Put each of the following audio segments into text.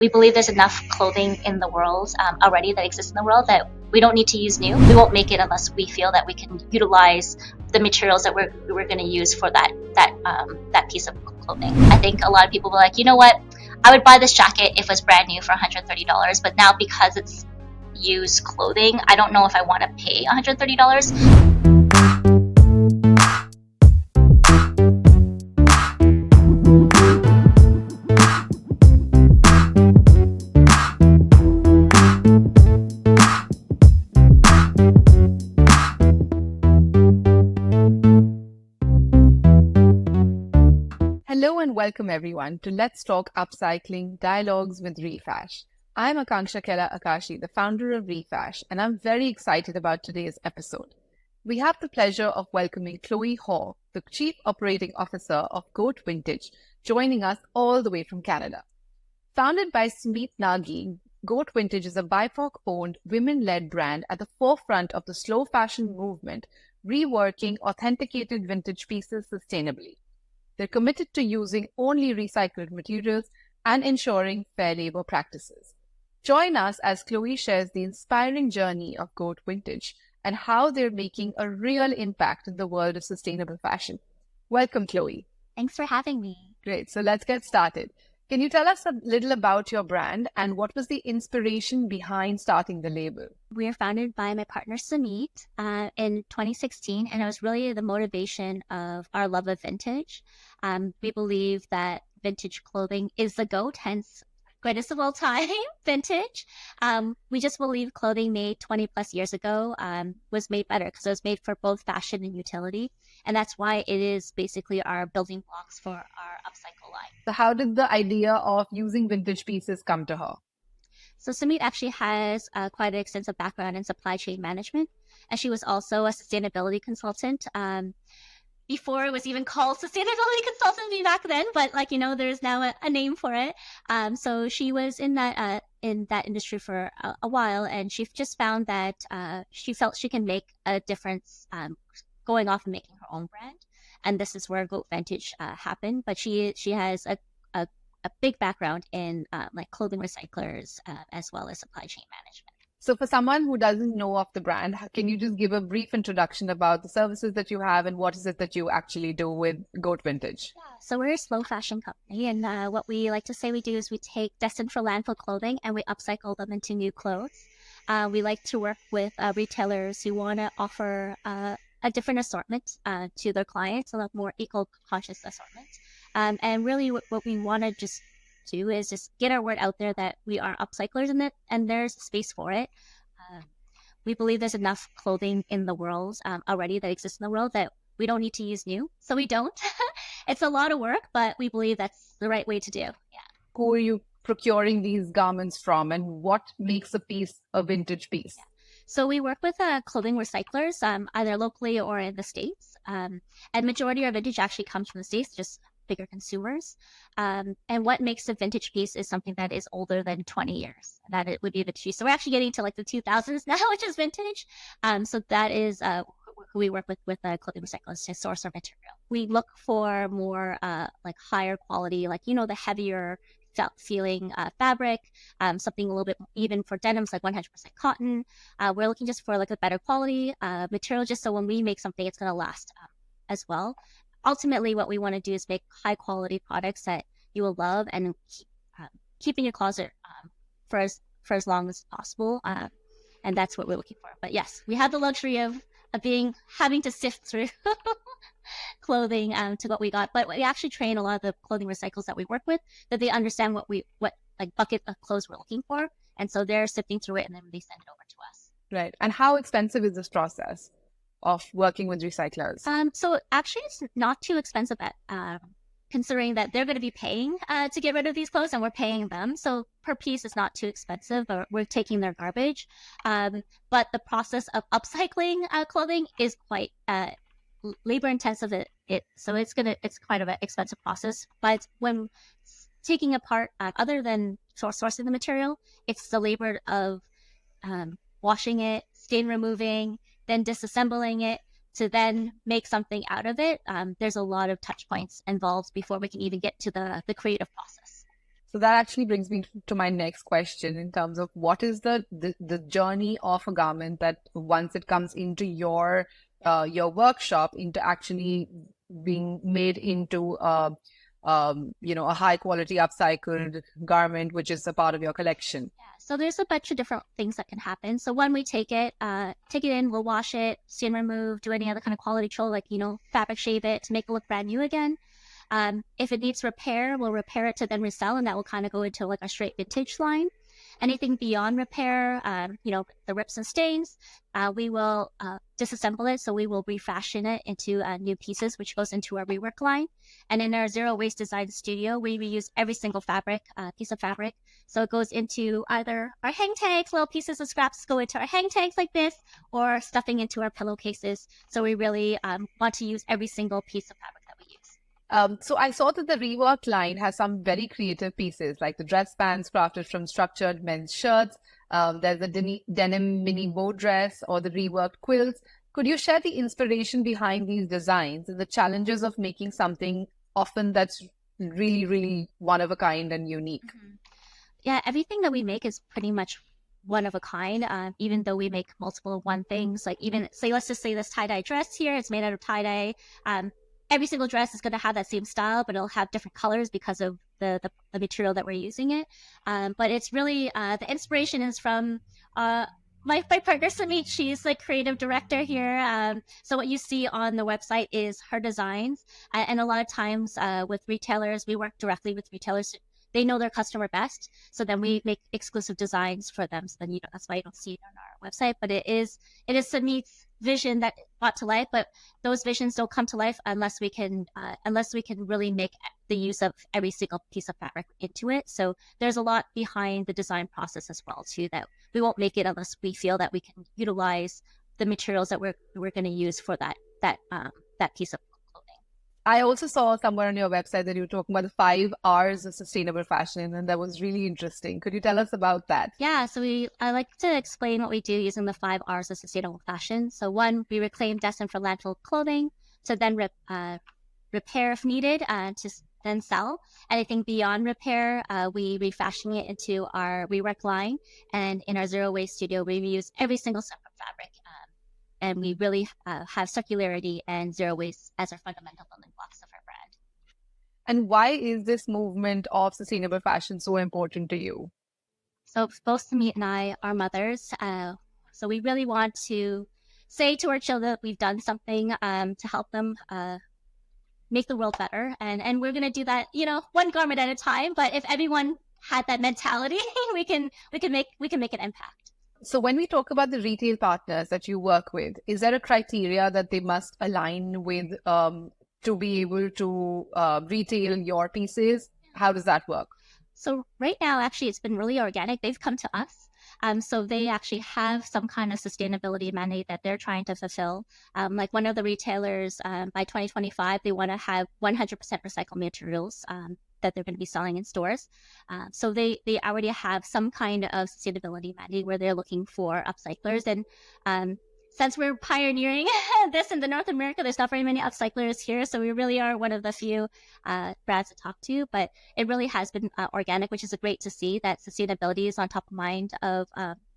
We believe there's enough clothing in the world already that exists in the world that we don't need to use new. We won't make it unless we feel that we can utilize the materials that we're going to use for that piece of clothing. I think a lot of people were like, you know what, I would buy this jacket if it was brand new for $130, but now because it's used clothing, I don't know if I want to pay $130. Hello and welcome everyone to Let's Talk Upcycling Dialogues with Refash. I'm Akanksha Kela Akashi, the founder of Refash, and I'm very excited about today's episode. We have the pleasure of welcoming Chloe Hau, the Chief Operating Officer of Goat Vintage, joining us all the way from Canada. Founded by Sumit Nagi, Goat Vintage is a BIPOC-owned, women-led brand at the forefront of the slow fashion movement, reworking authenticated vintage pieces sustainably. They're committed to using only recycled materials and ensuring fair labor practices. Join us as Chloe shares the inspiring journey of Goat Vintage and how they're making a real impact in the world of sustainable fashion. Welcome, Chloe. Thanks for having me. Great. So let's get started. Can you tell us a little about your brand and what was the inspiration behind starting the label? We are founded by my partner Sumit in 2016, and it was really the motivation of our love of vintage. We believe that vintage clothing is the GOAT, hence greatest of all time, vintage. We just believe clothing made 20 plus years ago was made better because it was made for both fashion and utility. And that's why it is basically our building blocks for our upcycle line. So how did the idea of using vintage pieces come to her? So Sumit actually has quite an extensive background in supply chain management, and she was also a sustainability consultant. Before it was even called sustainability consultancy back then, but there's now a name for it. So she was in that industry for a while, and she just found that she felt she can make a difference going off and making her own brand. And this is where Goat Vintage happened. But she has a big background in clothing recyclers as well as supply chain management. So for someone who doesn't know of the brand, can you just give a brief introduction about the services that you have and what is it that you actually do with Goat Vintage? Yeah, so we're a slow fashion company, and what we like to say we do is we take destined for landfill clothing and we upcycle them into new clothes. We like to work with retailers who want to offer a different assortment to their clients, a more eco-conscious assortment. And really what we want to just do is just get our word out there that we are upcyclers in it, and there's space for it. We believe there's enough clothing in the world already that exists in the world that we don't need to use new, so we don't. It's a lot of work, but we believe that's the right way to do. Yeah. Who are you procuring these garments from, and what makes a piece a vintage piece? Yeah. So we work with clothing recyclers, either locally or in the States. And majority of vintage actually comes from the States, just bigger consumers. And what makes a vintage piece is something that is older than 20 years. That it would be a vintage piece. So we're actually getting to the 2000s now, which is vintage. So that is who we work with clothing recyclers to source our material. We look for more higher quality, the heavier feeling fabric, something a little bit even for denims, 100% cotton. We're looking just for a better quality material, just so when we make something, it's going to last as well. Ultimately, what we want to do is make high quality products that you will love and keep in your closet for as long as possible. And that's what we're looking for. But yes, we have the luxury of having to sift through clothing to what we got. But we actually train a lot of the clothing recyclers that we work with, that they understand what bucket of clothes we're looking for. And so they're sifting through it, and then they send it over to us. Right. And how expensive is this process of working with recyclers? So actually it's not too expensive considering that they're going to be paying to get rid of these clothes, and we're paying them. So per piece is not too expensive, or we're taking their garbage. But the process of upcycling clothing is quite labor intensive. So it's quite an expensive process. But when taking apart, other than sourcing the material, it's the labor of washing it, stain removing, then disassembling it to then make something out of it. There's a lot of touch points involved before we can even get to the creative process. So that actually brings me to my next question in terms of what is the journey of a garment that once it comes into your workshop into actually being made into a high quality upcycled garment, which is a part of your collection. Yeah, so there's a bunch of different things that can happen. So when we take it in, we'll wash it, stain remove, do any other kind of quality control, like, fabric shave it to make it look brand new again. If it needs repair, we'll repair it to then resell, and that will kind of go into like a straight vintage line. Anything beyond repair, the rips and stains, we will disassemble it. So we will refashion it into new pieces, which goes into our rework line. And in our zero waste design studio, we reuse every single piece of fabric. So it goes into either our hang tags, little pieces of scraps go into our hang tags like this, or stuffing into our pillowcases. So we really want to use every single piece of fabric that we use. So I saw that the Rework line has some very creative pieces, like the dress pants crafted from structured men's shirts. There's a denim mini bow dress or the reworked quilts. Could you share the inspiration behind these designs and the challenges of making something often that's really, really one of a kind and unique? Mm-hmm. Yeah, everything that we make is pretty much one of a kind, even though we make multiple one things. Like even, say, let's just say this tie-dye dress here, it's made out of tie-dye. Every single dress is going to have that same style, but it'll have different colors because of the material that we're using it. But it's really, the inspiration is from my partner, Sumit. She's the creative director here. So what you see on the website is her designs. And a lot of times with retailers, we work directly with retailers. They know their customer best. So then we make exclusive designs for them. So then that's why you don't see it on our website. But it is Sumit's vision that brought to life, but those visions don't come to life unless we can really make the use of every single piece of fabric into it. So there's a lot behind the design process as well too, that we won't make it unless we feel that we can utilize the materials that we're going to use for that piece of clothing. I also saw somewhere on your website that you were talking about the 5 R's of sustainable fashion, and that was really interesting. Could you tell us about that? Yeah, so I like to explain what we do using the 5 R's of sustainable fashion. So 1, we reclaim destined for landfill clothing to then repair if needed, to then sell. Anything beyond repair, we refashion it into our rework line. And in our zero waste studio, we reuse every single separate fabric. And we really have circularity and zero waste as our fundamental building blocks of our brand. And why is this movement of sustainable fashion so important to you? So both Sumit and I are mothers. So we really want to say to our children that we've done something to help them make the world better. And we're going to do that, one garment at a time. But if everyone had that mentality, we can make an impact. So when we talk about the retail partners that you work with, is there a criteria that they must align with to be able to retail your pieces? How does that work? So right now, actually, it's been really organic. They've come to us. So they actually have some kind of sustainability mandate that they're trying to fulfill. Like one of the retailers, by 2025, they want to have 100% recycled materials that they're going to be selling in stores. So they already have some kind of sustainability mandate where they're looking for upcyclers. And since we're pioneering this in the North America, there's not very many upcyclers here. So we really are one of the few brands to talk to. But it really has been organic, which is great to see that sustainability is on top of mind of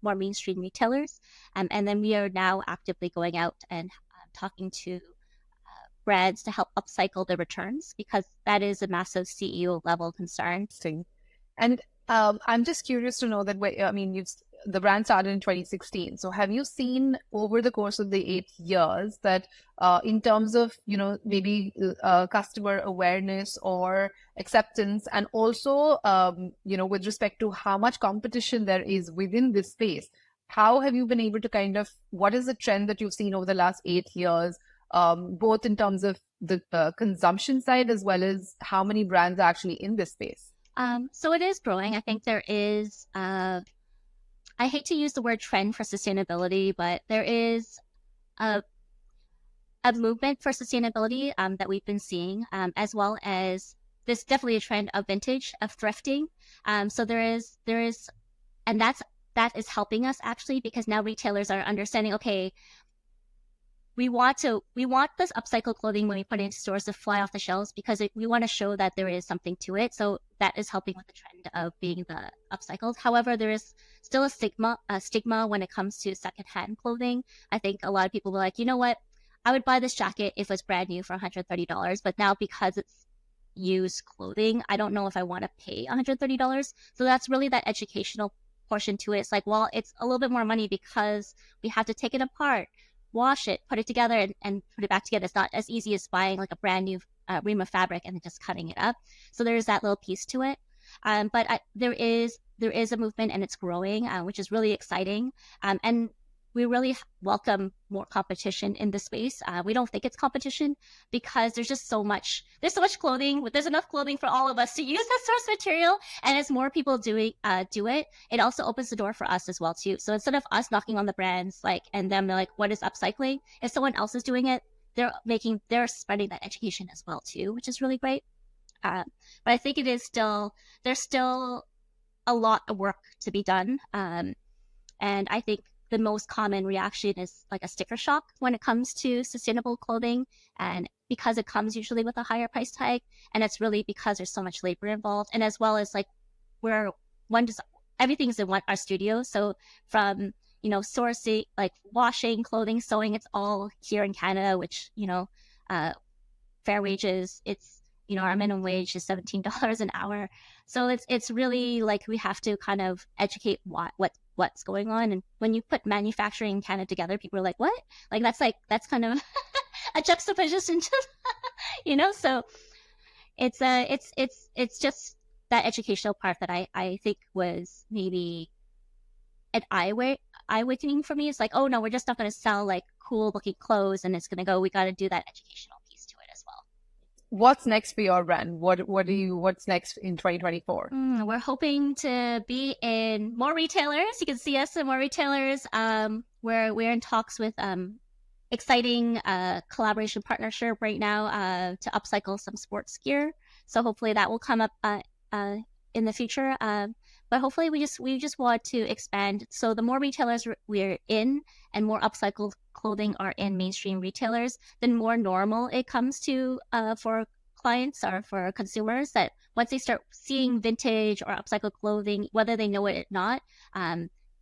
more mainstream retailers. And then we are now actively going out and talking to brands to help upcycle the returns, because that is a massive CEO level concern. And I'm just curious to know that, the brand started in 2016. So have you seen over the course of the 8 years that in terms of, maybe customer awareness or acceptance, and also, with respect to how much competition there is within this space, how have you been able to what is the trend that you've seen over the last 8 years? Both in terms of the consumption side as well as how many brands are actually in this space? So it is growing. I think there is, I hate to use the word trend for sustainability, but there is a movement for sustainability that we've been seeing, as well as there's definitely a trend of vintage, of thrifting. So there is, and that is helping us actually, because now retailers are understanding, okay, we want this upcycled clothing when we put it into stores to fly off the shelves because we want to show that there is something to it. So that is helping with the trend of being the upcycled. However, there is still a stigma when it comes to secondhand clothing. I think a lot of people were like, you know what? I would buy this jacket if it was brand new for $130, but now because it's used clothing, I don't know if I want to pay $130. So that's really that educational portion to it. It's like, well, it's a little bit more money because we have to take it apart, wash it, put it together, and put it back together. It's not as easy as buying like a brand new ream of fabric and then just cutting it up. So there's that little piece to it. But there is a movement and it's growing, which is really exciting. And we really welcome more competition in this space. We don't think it's competition because there's so much clothing. There's enough clothing for all of us to use as source material. And as more people do it, it also opens the door for us as well too. So instead of us knocking on the brands and them like, what is upcycling? If someone else is doing it, they're spreading that education as well too, which is really great. But I think there's still a lot of work to be done. And I think the most common reaction is like a sticker shock when it comes to sustainable clothing. And because it comes usually with a higher price tag, and it's really because there's so much labor involved. And as well as like everything's in our studio. So from, sourcing, like washing, clothing, sewing, it's all here in Canada, which, fair wages, it's, our minimum wage is $17 an hour. So it's really like we have to kind of educate what's going on. And when you put manufacturing in Canada together, people are like, what? That's kind of a juxtaposition to, so it's just that educational part that I think was maybe an eye-awakening for me. It's like, oh no, we're just not going to sell like cool looking clothes and it's going to go, we got to do that educational piece to it as well. What's next for your brand? What's next in 2024? We're hoping to be in more retailers. You can see us in more retailers. We're in talks with exciting collaboration partnership right now to upcycle some sports gear. So hopefully that will come up in the future. But hopefully we just want to expand. So the more retailers we're in and more upcycled clothing are in mainstream retailers, then more normal it comes to for clients or for consumers, that once they start seeing vintage or upcycled clothing, whether they know it or not,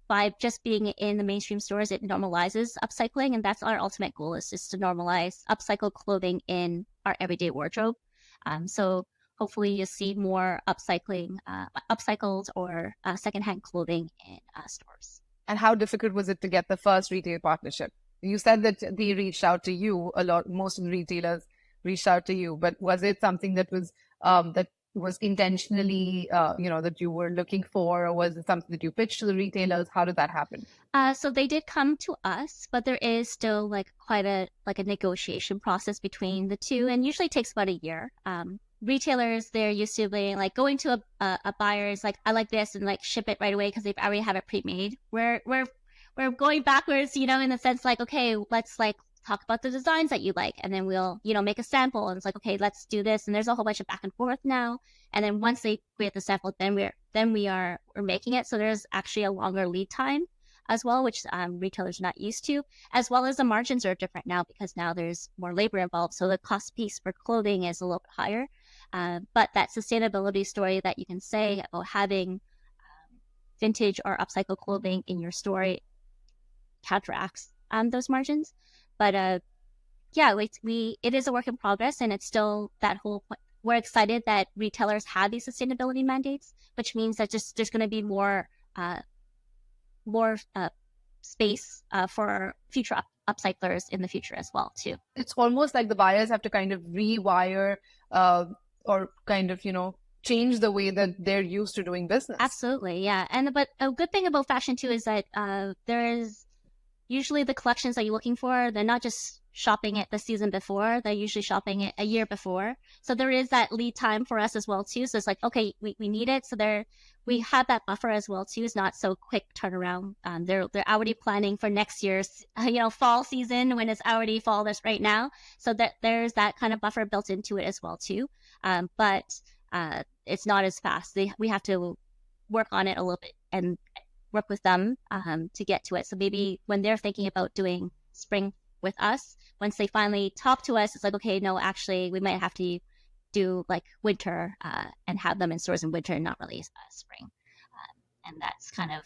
by just being in the mainstream stores, it normalizes upcycling. And that's our ultimate goal, is just to normalize upcycled clothing in our everyday wardrobe. So hopefully you see more upcycled or secondhand clothing in stores. And how difficult was it to get the first retail partnership? You said that they reached out to you a lot. Most of the retailers reached out to you, but was it something that was intentionally, that you were looking for, or was it something that you pitched to the retailers? How did that happen? So they did come to us, but there is still like quite a negotiation process between the two, and usually takes about a year. Retailers, they're used to being like going to a buyer's like, I like this, and like ship it right away because they already have it pre-made. We're going backwards, in the sense like, okay, let's like talk about the designs that you like, and then we'll, make a sample, and it's like, okay, let's do this. And there's a whole bunch of back and forth now. And then once they create the sample, then we're making it. So there's actually a longer lead time as well, which retailers are not used to, as well as the margins are different now because now there's more labor involved. So the cost piece for clothing is a little bit higher. But that sustainability story that you can say about having vintage or upcycled clothing in your store counteracts those margins. But it is a work in progress, and it's still that whole point. We're excited that retailers have these sustainability mandates, which means that there's going to be more space for future upcyclers in the future as well too. It's almost like the buyers have to kind of rewire or kind of change the way that they're used to doing business. Absolutely, yeah. But a good thing about fashion too is that there's usually the collections that you're looking for, they're not just shopping it the season before, they're usually shopping it a year before. So there is that lead time for us as well too. So it's like, okay, we need it. So we have that buffer as well too. It's not so quick turnaround. They're already planning for next year's fall season when it's already fall this right now. So that there's that kind of buffer built into it as well too. But it's not as fast. We have to work on it a little bit and work with them to get to it. So maybe when they're thinking about doing spring with us. Once they finally talk to us, it's like, okay, no, actually, we might have to do like winter and have them in stores in winter and not really spring. And that's kind of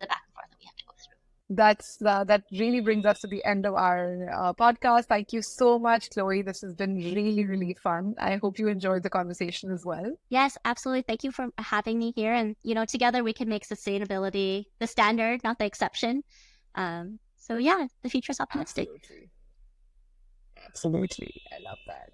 the back and forth that we have to go through. That really brings us to the end of our podcast. Thank you so much, Chloe. This has been really, really fun. I hope you enjoyed the conversation as well. Yes, absolutely. Thank you for having me here. And, together we can make sustainability the standard, not the exception. So yeah, the future is optimistic. Absolutely. I love that.